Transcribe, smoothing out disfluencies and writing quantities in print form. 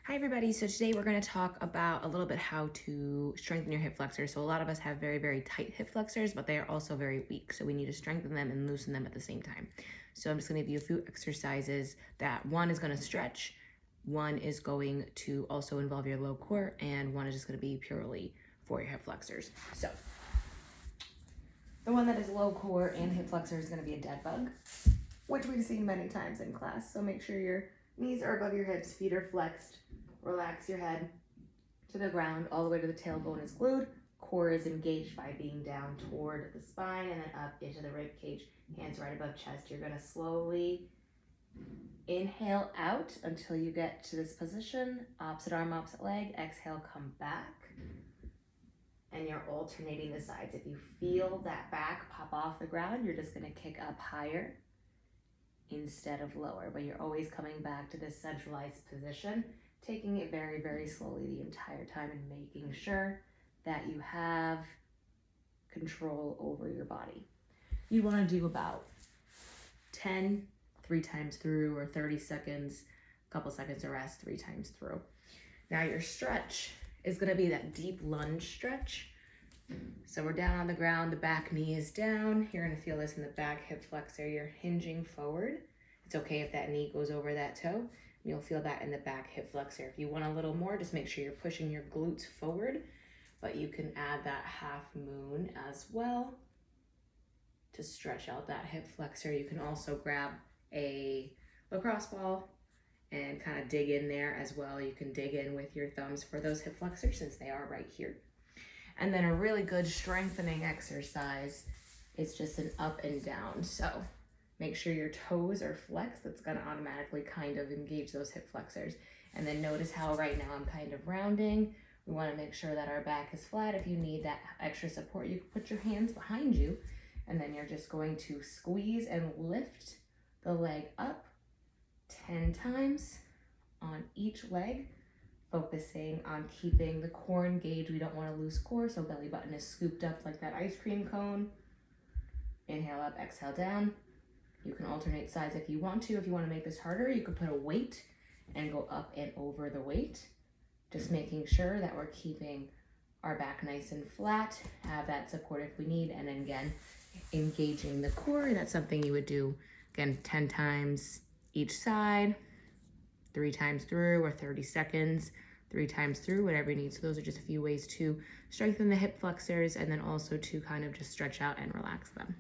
Hi everybody, so today we're going to talk about a little bit how to strengthen your hip flexors. So a lot of us have very, very tight hip flexors, but they are also very weak. So we need to strengthen them and loosen them at the same time. So I'm just going to give you a few exercises that one is going to stretch, one is going to also involve your low core, and one is just going to be purely for your hip flexors. So the one that is low core and hip flexor is going to be a dead bug, which we've seen many times in class. So make sure your knees are above your hips, feet are flexed. Relax your head to the ground, all the way to the tailbone is glued. Core is engaged by being down toward the spine and then up into the rib cage. Hands right above chest. You're gonna slowly inhale out until you get to this position. Opposite arm, opposite leg. Exhale, come back. And you're alternating the sides. If you feel that back pop off the ground, you're just gonna kick up higher instead of lower, but you're always coming back to this centralized position, taking it very, very slowly the entire time and making sure that you have control over your body. You want to do about 10, 3 times through, or 30 seconds, a couple seconds of rest 3 times through. Now your stretch is going to be that deep lunge stretch. So we're down on the ground, the back knee is down. You're gonna feel this in the back hip flexor. You're hinging forward. It's okay if that knee goes over that toe. You'll feel that in the back hip flexor. If you want a little more, just make sure you're pushing your glutes forward, but you can add that half moon as well to stretch out that hip flexor. You can also grab a lacrosse ball and kind of dig in there as well. You can dig in with your thumbs for those hip flexors since they are right here. And then a really good strengthening exercise is just an up and down. So make sure your toes are flexed. That's gonna automatically kind of engage those hip flexors. And then notice how right now I'm kind of rounding. We wanna make sure that our back is flat. If you need that extra support, you can put your hands behind you, and then you're just going to squeeze and lift the leg up 10 times on each leg, focusing on keeping the core engaged. We don't want to lose core, so belly button is scooped up like that ice cream cone. Inhale up, exhale down. You can alternate sides if you want to. If you want to make this harder, you could put a weight and go up and over the weight. Just making sure that we're keeping our back nice and flat, have that support if we need, and then again, engaging the core. That's something you would do, again, 10 times each side, 3 times through, or 30 seconds, 3 times through, whatever you need. So those are just a few ways to strengthen the hip flexors and then also to kind of just stretch out and relax them.